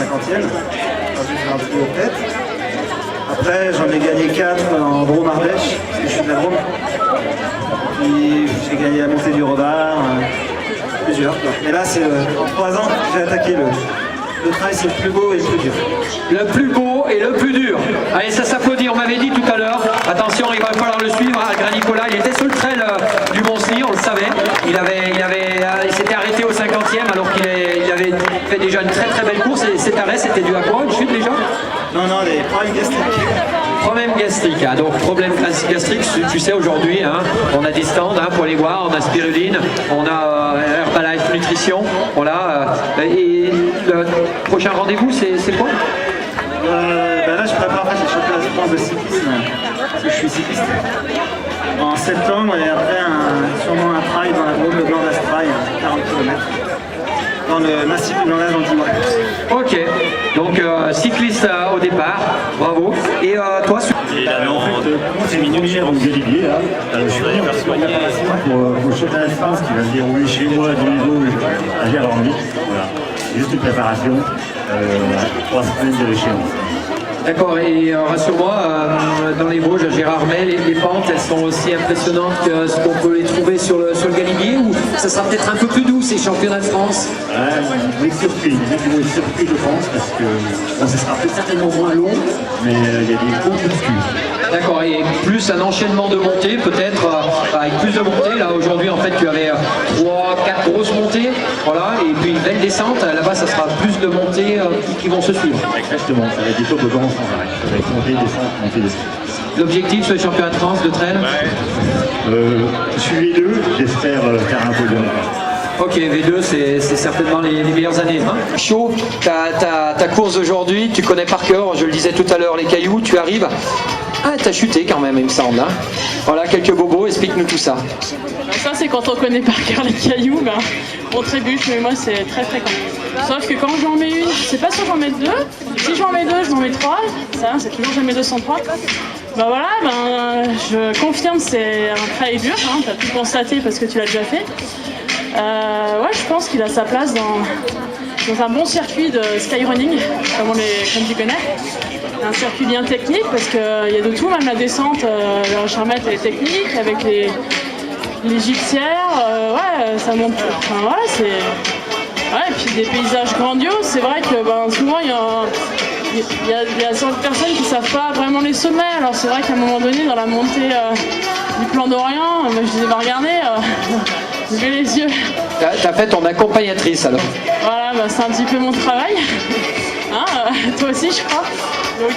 50e, quand j'ai fait un peu de tête. Après, j'en ai gagné 4 en Drôme-Ardèche, parce que je suis de la Drôme. Puis j'ai gagné la montée du Rodard, plusieurs. Mais là, c'est en 3 ans que j'ai attaqué le trail, c'est le plus beau et le plus dur. Le plus beau et le plus dur. Allez, ça s'applaudit. On m'avait dit tout à l'heure, attention, il va falloir le suivre. Grand Nicolas, il était sur le trail du Mont-Cenis, on le savait. Il s'était arrêté au 50e alors qu'il avait fait déjà une très très belle course. Et cet arrêt, c'était dû à quoi? Une chute déjà? Non, des problèmes gastriques. Problème gastrique, hein. Donc problème gastrique, tu sais aujourd'hui, hein, on a des stands pour les voir, on a spiruline, on a Herbalife Nutrition, voilà. Et le prochain rendez-vous, c'est quoi? Là, je prépare les championnats de France de cyclisme, parce que je suis cycliste. En septembre, et après, sûrement un trail dans la Drôme, le Blanc d'Astrail, 40 km. Dans le massif du Blanc d'Astrail. Ok, donc cycliste au départ, bravo. Et toi Et là, en fait, c'est minière en Galibier, là. Je suis venu pour le championnat de France qui va se dérouler chez moi dans les Vosges à Gerlandie. Voilà. Juste une préparation, 3 semaines de l'échéance. D'accord, et rassure-moi, dans les Vosges, à Gérardmer, les pentes, elles sont aussi impressionnantes que ce qu'on peut les trouver sur le Galibier, ou ça sera peut-être un peu plus doux ces championnats de France? Vous êtes surpris, vous êtes surpris de France, parce que bon, ce sera certainement moins long, mais il y a des gros muscles. D'accord, et plus un enchaînement de montées, peut-être avec plus de montées. Là aujourd'hui, en fait, tu avais 3-4 grosses montées, voilà, et puis une belle descente. Là-bas, ça sera plus de montées qui vont se suivre. Exactement, ça va être des taux de grand sans arrêt. Ça va être montée, descente. L'objectif sur les championnats de France de trail? Je suis V2, j'espère faire un podium. Ok, V2, c'est certainement les meilleures années. Hein. Chaud, ta course d'aujourd'hui, tu connais par cœur, je le disais tout à l'heure, les cailloux, tu arrives. Ah, t'as chuté quand même, il me semble. Hein. Voilà, quelques bobos, explique-nous tout ça. Ça, c'est quand on connaît par cœur les cailloux, on trébuche, mais moi, c'est très très quand même. Sauf que quand j'en mets une, je sais pas si j'en mets 2. Si j'en mets 2, je m'en mets 3. Ça, c'est toujours jamais 203. Je confirme, c'est un trail dur, hein, t'as pu le constater parce que tu l'as déjà fait. Je pense qu'il a sa place dans un bon circuit de skyrunning, comme tu connais. Un circuit bien technique parce qu'il y a de tout, même la descente, la Charmette elle est technique, avec les gypsières, ça monte. Enfin, voilà, c'est. Ouais, et puis des paysages grandioses, c'est vrai que souvent il y a certaines personnes qui ne savent pas vraiment les sommets, alors c'est vrai qu'à un moment donné, dans la montée du plan d'Orient, je disais, regardez, j'ai les yeux. T'as fait ton accompagnatrice alors? Voilà, c'est un petit peu mon travail. Hein, toi aussi, je crois. Donc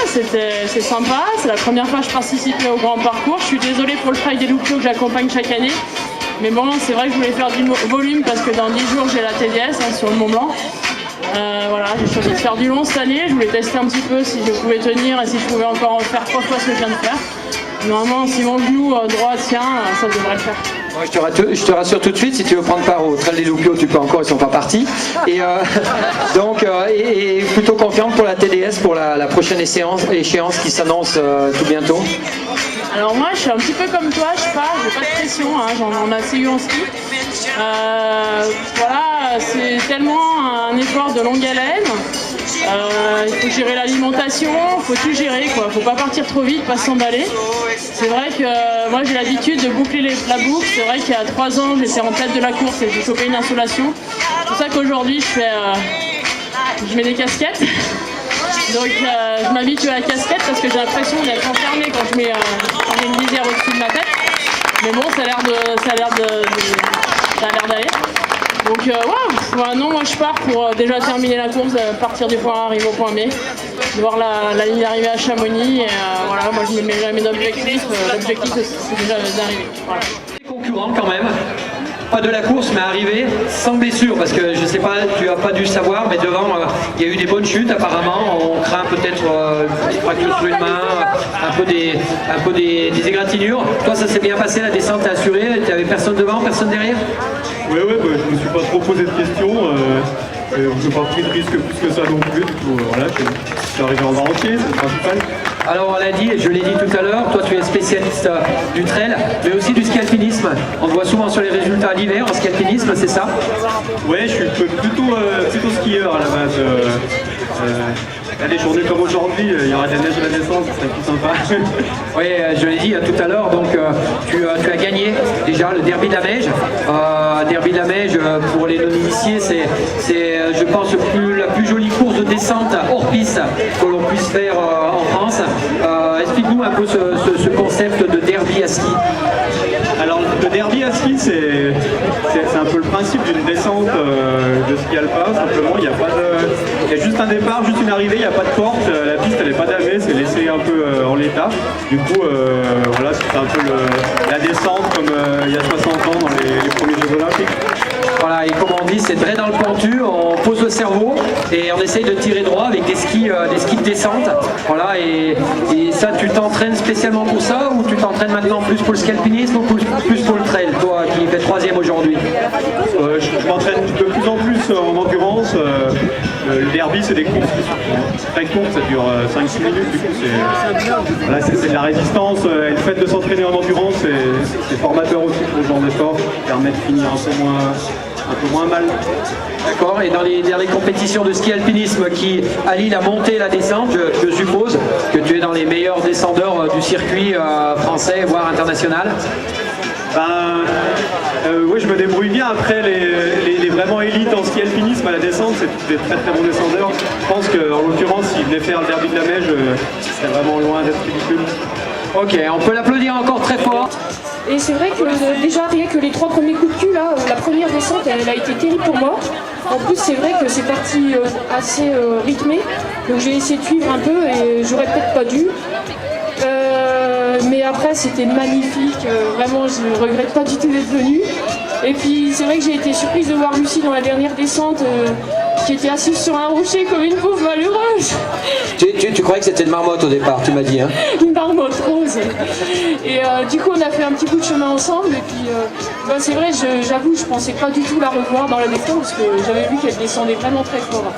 c'est sympa. C'est la première fois que je participais au grand parcours. Je suis désolée pour le trail des Loupiaux que j'accompagne chaque année. Mais bon, c'est vrai que je voulais faire du volume parce que dans 10 jours, j'ai la TDS sur le Mont Blanc. J'ai choisi de faire du long cette année. Je voulais tester un petit peu si je pouvais tenir et si je pouvais encore faire 3 fois ce que je viens de faire. Normalement, si mon genou droit tient, ça devrait le faire. Je te rassure tout de suite, si tu veux prendre part au Trail des Loupiaux, tu peux encore, ils sont pas partis. Et plutôt confiante pour la TDS, pour la prochaine échéance qui s'annonce tout bientôt. Alors moi, je suis un petit peu comme toi, je pars, j'ai pas de pression, hein, j'en ai assez eu en ski. C'est tellement un effort de longue haleine. Il faut gérer l'alimentation, il faut tout gérer, quoi. Faut pas partir trop vite, pas s'emballer. C'est vrai que moi j'ai l'habitude de boucler la boucle. C'est vrai qu'il y a 3 ans j'étais en tête de la course et j'ai chopé une insolation. C'est pour ça qu'aujourd'hui je mets des casquettes. Donc je m'habitue à la casquette parce que j'ai l'impression d'être enfermée quand je mets une lisière au-dessus de ma tête. Mais bon, ça a l'air d'aller. Donc non, moi je pars pour déjà terminer la course, partir du point A, arriver au point B, de voir la ligne d'arrivée à Chamonix. Et moi je me mets jamais d'objectif. L'objectif c'est déjà d'arriver. Voilà. Concurrent quand même. Pas de la course, mais arrivé sans blessure, parce que je sais pas, tu as pas dû savoir, mais devant il y a eu des bonnes chutes apparemment. On craint peut-être une petite fracture sur une main, un peu des égratignures. Toi, ça s'est bien passé, la descente est assurée. Tu avais personne devant, personne derrière? Oui, je me suis pas trop posé de questions. Je n'ai pas pris de risque plus que ça non plus. Voilà, je suis arrivé en entier, c'est le principal. Alors on l'a dit, et je l'ai dit tout à l'heure, toi tu es spécialiste du trail, mais aussi du ski alpinisme. On te voit souvent sur les résultats à l'hiver en ski alpinisme, c'est ça? Ouais, je suis plutôt skieur à la base. Là, des journées comme aujourd'hui, il y aura des neiges à la descente, ce serait plus sympa. Oui, je l'ai dit tout à l'heure, donc tu as gagné déjà le Derby de la Meige. Derby de la Meige, pour les non-initiés, c'est je pense, la plus jolie course de descente hors piste que l'on puisse faire en France. Explique-nous un peu ce concept de derby à ski. Alors le derby à ski, c'est un peu le principe d'une descente de ski alpin. Simplement, il y a juste un départ, juste une arrivée, il n'y a pas de porte, la piste elle n'est pas damée, c'est laissé un peu en l'état. Du coup, voilà, c'est un peu la descente comme il y a 60 ans dans les premiers Jeux Olympiques. Voilà, et comme on dit, c'est très dans le pentu, on pose le cerveau et on essaye de tirer droit avec des skis de descente. Voilà, et ça, tu t'entraînes spécialement pour ça ou tu t'entraînes maintenant plus pour le ski alpinisme ou plus pour le trail, toi qui fais 3e aujourd'hui? Je m'entraîne de plus en plus en endurance. Le derby, c'est des courses très courtes, ça dure 5-6 minutes. Du coup, c'est de la résistance. Et le fait de s'entraîner en endurance, c'est formateur aussi pour ce genre d'effort, permet de finir un peu moins mal. D'accord, et dans les compétitions de ski alpinisme qui allient la montée et la descente, je suppose que tu es dans les meilleurs descendeurs du circuit français, voire international. Oui, je me débrouille bien. Après, les vraiment élites en ski alpinisme à la descente, c'est des très très bons descendeurs. Je pense qu'en l'occurrence, s'ils venaient faire le derby de la Meige, c'est vraiment loin d'être ridicule. Ok, on peut l'applaudir encore très fort. Et c'est vrai que déjà rien que les 3 premiers coups de cul là, la première descente elle a été terrible pour moi. En plus c'est vrai que c'est parti assez rythmé, donc j'ai essayé de suivre un peu et j'aurais peut-être pas dû. Mais après c'était magnifique, vraiment je regrette pas du tout d'être venue. Et puis c'est vrai que j'ai été surprise de voir Lucie dans la dernière descente qui était assise sur un rocher comme une pauvre malheureuse. Tu croyais que c'était une marmotte au départ, tu m'as dit, hein? Une marmotte rose. Et du coup on a fait un petit bout de chemin ensemble et puis c'est vrai, j'avoue je pensais pas du tout la revoir dans la descente parce que j'avais vu qu'elle descendait vraiment très fort.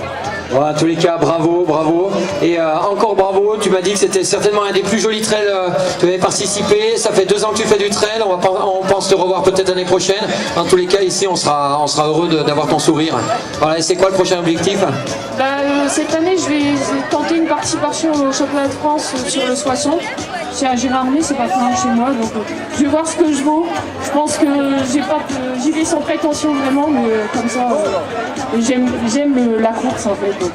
Bon, en tous les cas, bravo, bravo. Et encore bravo, tu m'as dit que c'était certainement un des plus jolis trails tu avais participé. Ça fait 2 ans que tu fais du trail, on pense te revoir peut-être l'année prochaine. En tous les cas, ici, on sera heureux d'avoir ton sourire. Voilà, et c'est quoi le prochain objectif? Cette année, je vais tenter une participation au championnat de France sur le 60. C'est à Gérardmer, c'est pas très loin de chez moi, donc je vais voir ce que je vaux. Je pense que j'y vais sans prétention vraiment, mais comme ça, j'aime la course en fait. Donc,